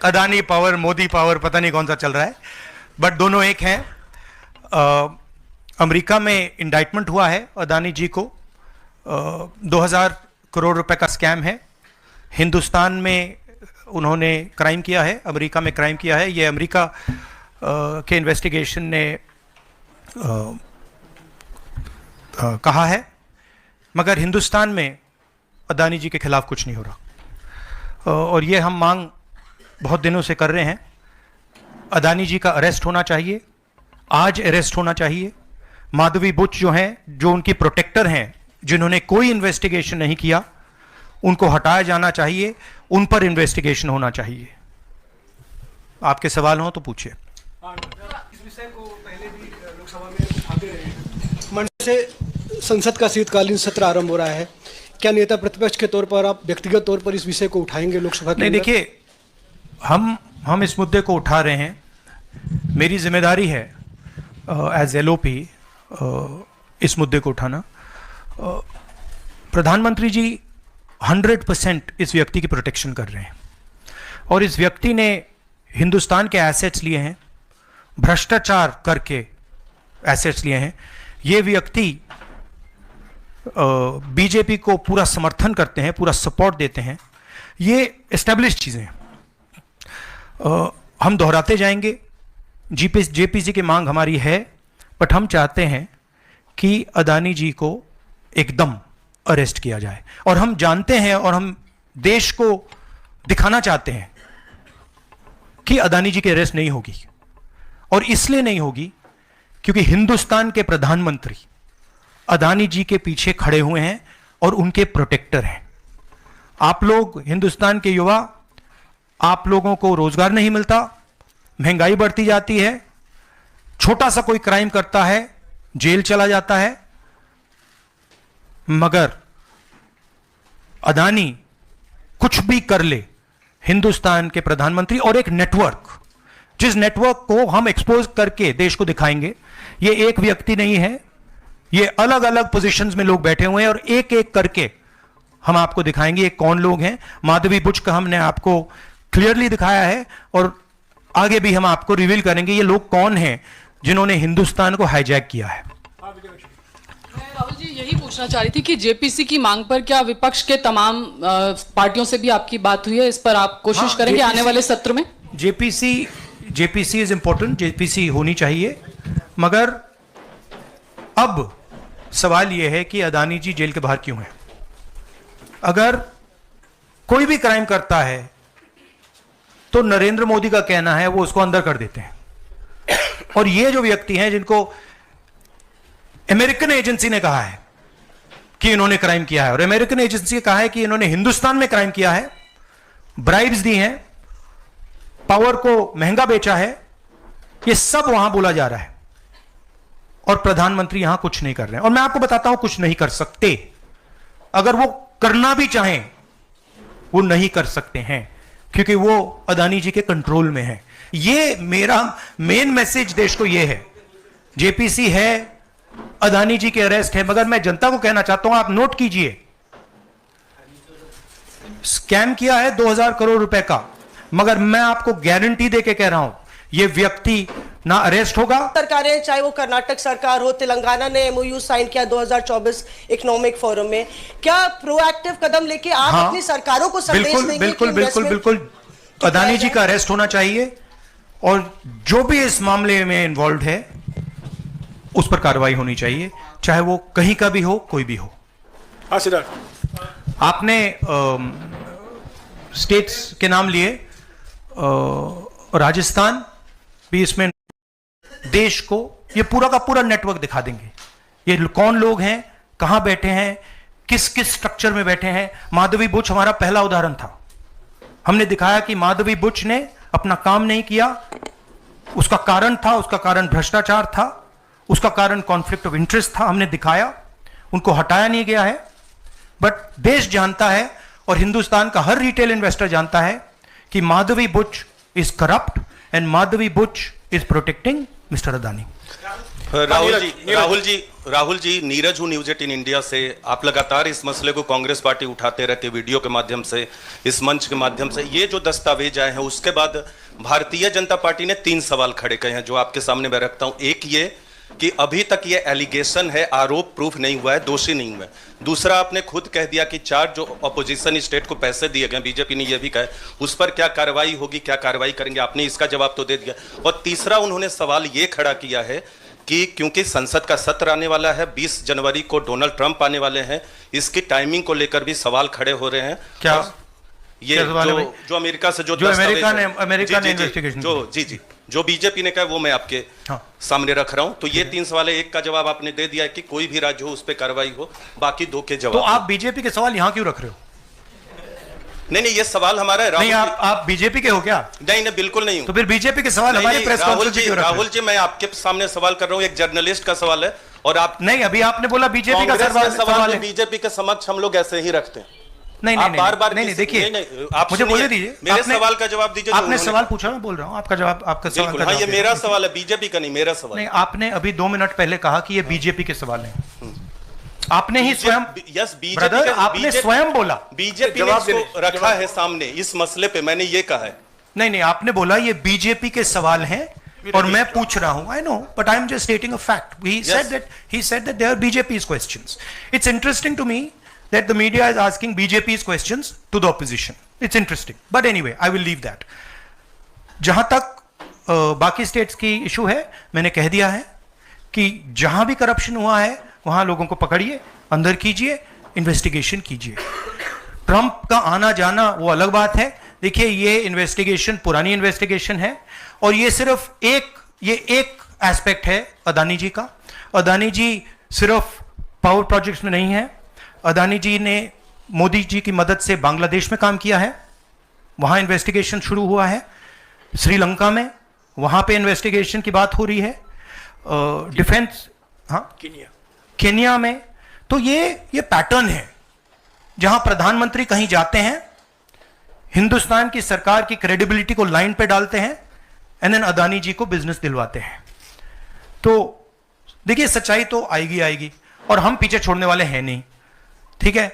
Adani power, Modi power, पता नहीं कौन सा चल रहा है, बट दोनों एक हैं। अमेरिका में इंडाइटमेंट हुआ है अदानी जी को, 2000 करोड़ रुपए का स्कैम है। हिंदुस्तान में उन्होंने क्राइम किया है, अमेरिका में क्राइम किया है। ये अमेरिका के इन्वेस्टिगेशन ने कहा है, मगर हिंदुस्तान में अदानी जी के खिलाफ कुछ नहीं हो रहा। और ये हम मांग बहुत दिनों से कर रहे हैं। अदानी जी का अरेस्ट होना चाहिए, आज अरेस्ट होना चाहिए। माधवी बुच जो हैं, जो उनकी प्रोटेक्टर हैं, जिन्होंने कोई इन्वेस्टिगेशन नहीं किया, उनको हटाया जाना चाहिए, उन पर इन्वेस्टिगेशन होना चाहिए। आपके सवाल हो तो पूछिए। इस विषय को पहले भी लोकसभा में उठाते रहे हैं। मंच से संसद का शीतकालीन सत्र आरंभ हो रहा है, क्या नेता प्रतिपक्ष के तौर पर आप व्यक्तिगत तौर पर इस विषय को उठाएंगे लोकसभा के? नहीं, देखिए, हम इस मुद्दे को उठा रहे हैं। मेरी जिम्मेदारी है एज एलओपी इस मुद्दे को उठाना। प्रधानमंत्री जी 100% इस व्यक्ति की प्रोटेक्शन कर रहे हैं, और इस व्यक्ति ने हिंदुस्तान के एसेट्स लिए हैं, भ्रष्टाचार करके एसेट्स लिए हैं। ये व्यक्ति बीजेपी को पूरा समर्थन करते हैं, पूरा सपोर्ट देते हैं। ये एस्टेब्लिश चीज़ें हैं, हम दोहराते जाएंगे। जेपीसी की मांग हमारी है, बट हम चाहते हैं कि अदानी जी को एकदम अरेस्ट किया जाए। और हम जानते हैं और हम देश को दिखाना चाहते हैं कि अदानी जी की अरेस्ट नहीं होगी, और इसलिए नहीं होगी क्योंकि हिंदुस्तान के प्रधानमंत्री अदानी जी के पीछे खड़े हुए हैं और उनके प्रोटेक्टर हैं। आप लोग, हिंदुस्तान के युवा, आप लोगों को रोजगार नहीं मिलता, महंगाई बढ़ती जाती है, छोटा सा कोई क्राइम करता है जेल चला जाता है, मगर अदानी कुछ भी कर ले, हिंदुस्तान के प्रधानमंत्री और एक नेटवर्क, जिस नेटवर्क को हम एक्सपोज करके देश को दिखाएंगे। ये एक व्यक्ति नहीं है, ये अलग अलग पोजीशंस में लोग बैठे हुए हैं, और एक एक करके हम आपको दिखाएंगे ये कौन लोग हैं। माधवी बुच का हमने आपको क्लियरली दिखाया है, और आगे भी हम आपको रिवील करेंगे ये लोग कौन हैं जिन्होंने हिंदुस्तान को हाईजैक किया है। राहुल जी, यही पूछना चाह रही थी कि जेपीसी की मांग पर क्या विपक्ष के तमाम पार्टियों से भी आपकी बात हुई है? इस पर आप कोशिश करेंगे आने वाले सत्र में? जेपीसी इज इंपॉर्टेंट, जेपीसी होनी चाहिए, मगर अब सवाल यह है कि अदानी जी जेल के बाहर क्यों हैं? अगर कोई भी क्राइम करता है तो नरेंद्र मोदी का कहना है वो उसको अंदर कर देते हैं, और ये जो व्यक्ति हैं जिनको अमेरिकन एजेंसी ने कहा है कि इन्होंने क्राइम किया है, और अमेरिकन एजेंसी ने कहा है कि इन्होंने हिंदुस्तान में क्राइम किया है, ब्राइब्स दी हैं, पावर को महंगा बेचा है, ये सब वहां बोला जा रहा है, और प्रधानमंत्री यहां कुछ नहीं कर रहे हैं। और मैं आपको बताता हूं कुछ नहीं कर सकते। अगर वो करना भी चाहें वो नहीं कर सकते हैं, क्योंकि वो अदानी जी के कंट्रोल में है। ये मेरा मेन मैसेज देश को ये है, जेपीसी है, अदानी जी के अरेस्ट है, मगर मैं जनता को कहना चाहता हूं, आप नोट कीजिए, स्कैम किया है 2000 करोड़ रुपए का, मगर मैं आपको गारंटी देके कह रहा हूं ये व्यक्ति ना अरेस्ट होगा। सरकारें, चाहे वो कर्नाटक सरकार हो, तेलंगाना ने एमओयू साइन किया 2024 इकोनॉमिक फोरम में, क्या प्रोएक्टिव कदम लेके आप अपनी सरकारों को संदेश देंगे? बिल्कुल अदानी जी का अरेस्ट होना चाहिए, और जो भी इस मामले में इन्वॉल्व है उस पर कार्रवाई होनी चाहिए, चाहे वो कहीं का भी हो, कोई भी हो। हाँ सिद्धार्थ, आपने स्टेट्स के नाम लिए, राजस्थान भी इसमें, देश को ये पूरा का पूरा नेटवर्क दिखा देंगे, ये कौन लोग हैं, कहां बैठे हैं, किस किस स्ट्रक्चर में बैठे हैं। माधवी बुच हमारा पहला उदाहरण था, हमने दिखाया कि माधवी बुच ने अपना काम नहीं किया, उसका कारण था, उसका कारण भ्रष्टाचार था, उसका कारण कॉन्फ्लिक्ट ऑफ इंटरेस्ट था, हमने दिखाया, उनको हटाया नहीं गया है। बट देश जानता है और हिंदुस्तान का हर रिटेल इन्वेस्टर जानता है कि Madhabi Buch is corrupt and Madhabi Buch is protecting mister Adani. Rahul ji, Neeraj हूं न्यूज 18 इंडिया से। आप लगातार इस मसले को कांग्रेस पार्टी उठाते रहते, वीडियो के माध्यम से, इस मंच के माध्यम से। ये जो दस्तावेज आए हैं, उसके बाद भारतीय जनता पार्टी ने 3 सवाल खड़े किए हैं जो आपके सामने मैं रखता हूं। एक ये कि अभी तक ये एलिगेशन है, आरोप प्रूफ नहीं हुआ है, दोषी नहीं हुआ है। दूसरा, आपने खुद कह दिया कि 4 जो अपोजिशन स्टेट को पैसे दिए गए, बीजेपी ने यह भी कहा, उस पर क्या कार्रवाई होगी, क्या कार्रवाई करेंगे, आपने इसका जवाब तो दे दिया। और तीसरा, उन्होंने सवाल ये खड़ा किया है कि क्योंकि संसद का सत्र आने वाला है, 20 जनवरी को डोनाल्ड ट्रंप आने वाले हैं, इसकी टाइमिंग को लेकर भी सवाल खड़े हो रहे हैं। क्या ये जो अमेरिका से जो अमेरिका ने इन्वेस्टिगेशन जो बीजेपी ने कहा वो मैं आपके सामने रख रहा हूं। तो ये 3 सवाल है, एक का जवाब आपने दे दिया है कि कोई भी राज्य हो उस पर कार्रवाई हो, बाकी 2 के जवाब। तो आप बीजेपी के सवाल यहां क्यों रख रहे हो? नहीं, ये सवाल हमारा है। नहीं, आप बीजेपी के हो क्या? नहीं, बिल्कुल नहीं हूं। तो फिर बीजेपी के सवाल हमारे प्रेस कॉन्फ्रेंस में क्यों रख रहे हो? राहुल जी, मैं आपके सामने सवाल कर रहा हूं, एक जर्नलिस्ट का सवाल है। और आप नहीं, अभी आपने बोला बीजेपी का सवाल है। बीजेपी के समक्ष हम लोग ऐसे ही रखते हैं। नहीं, बार-बार देखिए, आप मुझे बोलने दीजिए। मेरे सवाल का जवाब दीजिए। आपने सवाल पूछा, मैं बोल रहा हूं आपका जवाब, आपका सवाल का। हाँ, ये मेरा सवाल है, बीजेपी का नहीं, मेरा सवाल। नहीं, आपने अभी 2 मिनट पहले कहा कि ये बीजेपी के सवाल हैं। आपने ही स्वयं, ब्रदर, आपने स्वयं बोला बीजेपी ने इसको रखा है सामने इस मसले पे, मैंने ये कहा है। नहीं, आपने बोला ये बीजेपी के सवाल हैं और मैं पूछ रहा हूं। I know, but I am just stating a fact. He said that they are BJP's questions. It's interesting to me that the media is asking BJP's questions to the opposition. It's interesting. But anyway, I will leave that. जहां तक बाकी states की issue है, मैंने कह दिया है कि जहां भी करप्शन हुआ है वहां लोगों को पकड़िए, अंदर कीजिए, इन्वेस्टिगेशन कीजिए। ट्रंप का आना जाना वो अलग बात है। देखिए, ये इन्वेस्टिगेशन पुरानी इन्वेस्टिगेशन है और ये सिर्फ एक एस्पेक्ट है अदानी जी का। अदानी जी सिर्फ पावर प्रोजेक्ट्स में नहीं है। अदानी जी ने मोदी जी की मदद से बांग्लादेश में काम किया है, वहां इन्वेस्टिगेशन शुरू हुआ है। श्रीलंका में, वहां पे इन्वेस्टिगेशन की बात हो रही है। डिफेंस, हाँ, केन्या में। तो ये पैटर्न है जहां प्रधानमंत्री कहीं जाते हैं, हिंदुस्तान की सरकार की क्रेडिबिलिटी को लाइन पे डालते हैं, एंड देन अदानी जी को बिजनेस दिलवाते हैं। तो देखिए, सच्चाई तो आएगी और हम पीछे छोड़ने वाले हैं नहीं, ठीक है?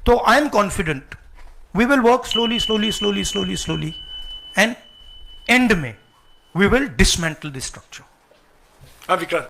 तो I am confident we will work slowly and and में we will dismantle this structure. Vikrant.